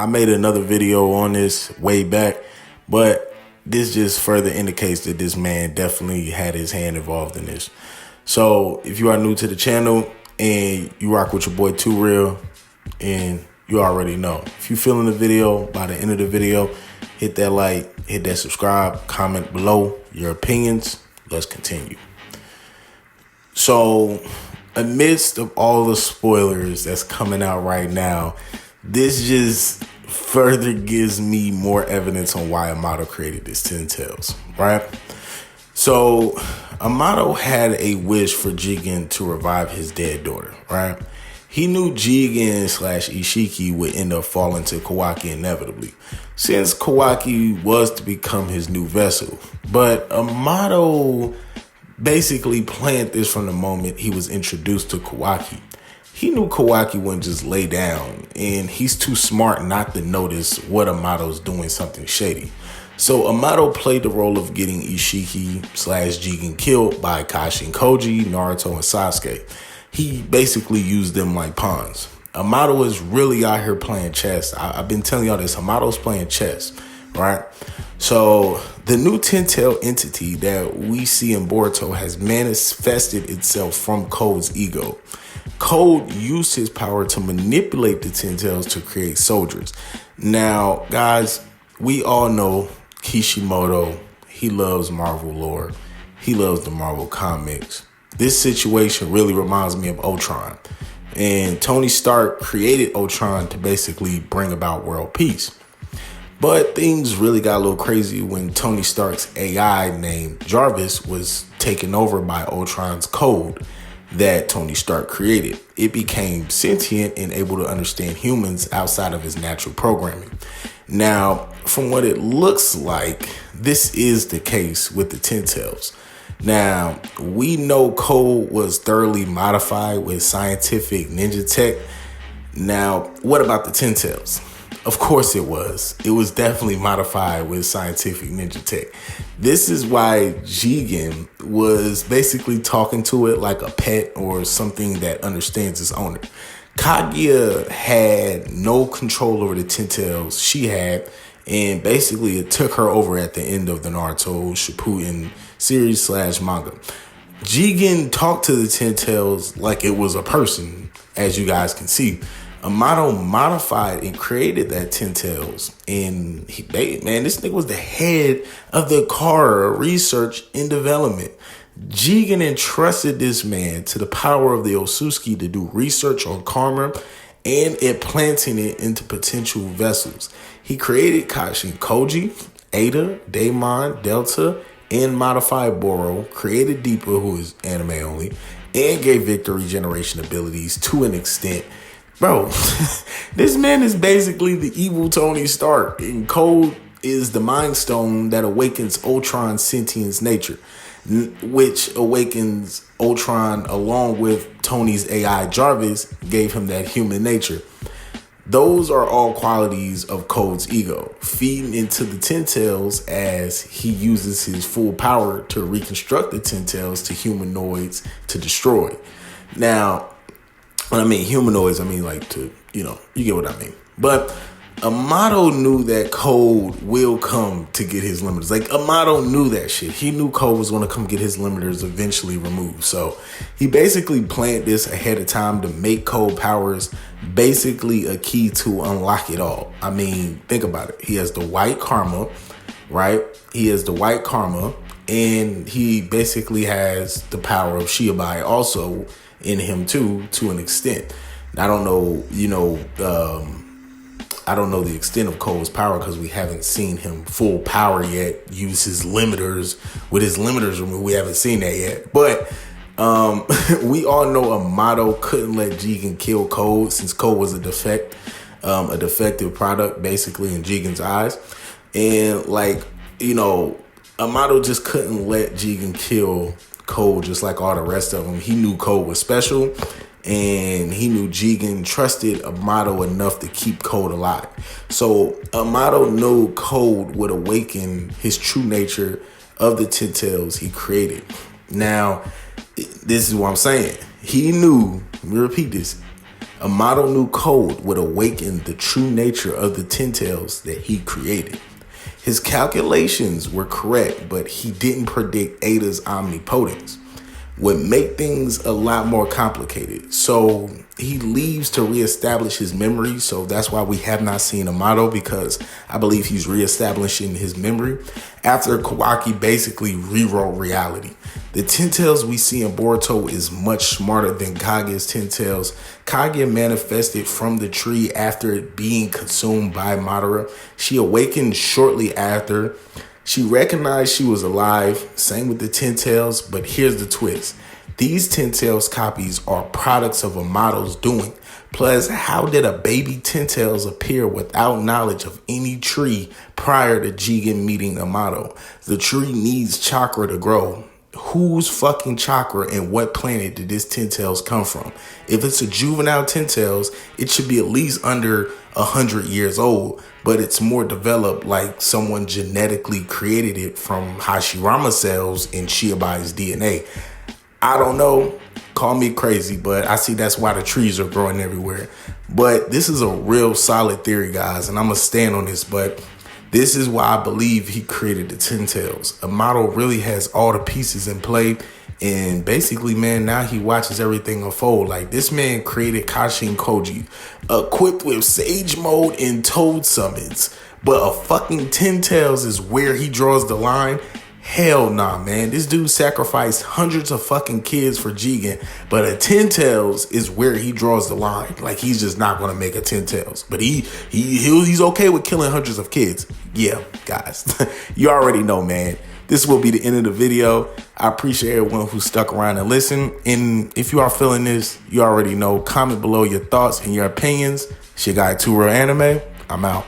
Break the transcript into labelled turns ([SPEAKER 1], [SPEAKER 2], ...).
[SPEAKER 1] I made another video on this way back, but this just further indicates that this man definitely had his hand involved in this. So if you are new to the channel and you rock with your boy Too Real, and you already know, if you feeling the video, by the end of the video, hit that like, hit that subscribe, comment below your opinions. Let's continue. So amidst of all the spoilers that's coming out right now, this just further gives me more evidence on why Amado created this 10 Tails, right? So Amado had a wish for Jigen to revive his dead daughter, right? He knew Jigen / Ishiki would end up falling to Kawaki inevitably, since Kawaki was to become his new vessel. But Amado basically planned this from the moment he was introduced to Kawaki. He knew Kawaki wouldn't just lay down, and he's too smart not to notice what Amado's doing something shady. So Amado played the role of getting Ishiki / Jigen killed by Kakashi and Koji, Naruto, and Sasuke. He basically used them like pawns. Amado is really out here playing chess. I've been telling y'all this. Amado's playing chess, right? So the new 10-tail entity that we see in Boruto has manifested itself from Code's ego. Code used his power to manipulate the 10 Tails to create soldiers. Now, guys, we all know Kishimoto. He loves Marvel lore. He loves the Marvel comics. This situation really reminds me of Ultron. And Tony Stark created Ultron to basically bring about world peace. But things really got a little crazy when Tony Stark's AI named Jarvis was taken over by Ultron's code that Tony Stark created. It became sentient and able to understand humans outside of his natural programming. Now, from what it looks like, this is the case with the 10 Tails. Now, we know Code was thoroughly modified with scientific ninja tech. Now, what about the 10 Tails? Of course it was. It was definitely modified with scientific ninja tech. This is why Jigen was basically talking to it like a pet or something that understands its owner. Kaguya had no control over the 10 Tails she had, and basically it took her over at the end of the Naruto Shippuden series / manga. Jigen talked to the 10 Tails like it was a person, as you guys can see. Amado modified and created that 10 Tails, and this nigga was the head of the car research and development. Jigen entrusted this man to the power of the Otsutsuki to do research on karma and implanting it into potential vessels. He created Kakashi and Koji, Ada, Daemon, Delta, and modified Boro, created Deepa, who is anime only, and gave Victor regeneration abilities to an extent. Bro, this man is basically the evil Tony Stark, and Code is the Mind Stone that awakens Ultron's sentience nature, which awakens Ultron along with Tony's AI Jarvis, gave him that human nature. Those are all qualities of Code's ego, feeding into the 10 Tails as he uses his full power to reconstruct the 10 Tails to humanoids to destroy. Now, when I mean humanoids, I mean like to, you get what I mean. But Amado knew that Code will come to get his limiters. Like, Amado knew that shit. He knew Code was going to come get his limiters eventually removed. So he basically planned this ahead of time to make Code powers basically a key to unlock it all. I mean, think about it. He has the white karma, right? He has the white karma, and he basically has the power of Shiabai also in him too, to an extent. I don't know, I don't know the extent of Cole's power because we haven't seen him full power yet. Use his limiters with his limiters removed. We haven't seen that yet. But we all know Amado couldn't let Jigen kill Code since Code was a defective product basically in Jigen's eyes. And Amado just couldn't let Jigen kill Code just like all the rest of them. He knew Code was special, and he knew Jigen trusted Amado enough to keep Code alive. So Amado knew Code would awaken his true nature of the 10 Tails he created. Now, this is what I'm saying. He knew, let me repeat this, Amado knew code would awaken the true nature of the Ten Tails that he created. His calculations were correct, but he didn't predict Ada's omnipotence. Would make things a lot more complicated. So he leaves to reestablish his memory. So that's why we have not seen Amado, because I believe he's reestablishing his memory after Kawaki basically rewrote reality. The Ten Tails we see in Boruto is much smarter than Kage's Ten Tails. Kage manifested from the tree after it being consumed by Madara. She awakened shortly after. She recognized she was alive, same with the Ten Tails, but here's the twist. These Ten Tails copies are products of Amado's doing. Plus, how did a baby Ten Tails appear without knowledge of any tree prior to Jigen meeting Amado? The tree needs chakra to grow. Whose fucking chakra and what planet did this Ten Tails come from? If it's a juvenile Ten Tails, it should be at least under 100 years old, but it's more developed like someone genetically created it from Hashirama cells in Shiobai's DNA. I don't know, call me crazy, but I see that's why the trees are growing everywhere. But this is a real solid theory, guys, and I'm gonna stand on this, but this is why I believe he created the Ten Tails. Amado really has all the pieces in play. And basically, man, now he watches everything unfold. Like, this man created Kashin Koji, equipped with Sage Mode and Toad summons. But a fucking Ten Tails is where he draws the line. Hell nah, man. This dude sacrificed hundreds of fucking kids for Jigen, but a Ten Tails is where he draws the line. Like, he's just not gonna make a Ten Tails, but he's okay with killing hundreds of kids. Yeah, guys, you already know, man. This will be the end of the video. I appreciate everyone who stuck around and listened. And if you are feeling this, you already know. Comment below your thoughts and your opinions. It's your guy, 2 Real Anime. I'm out.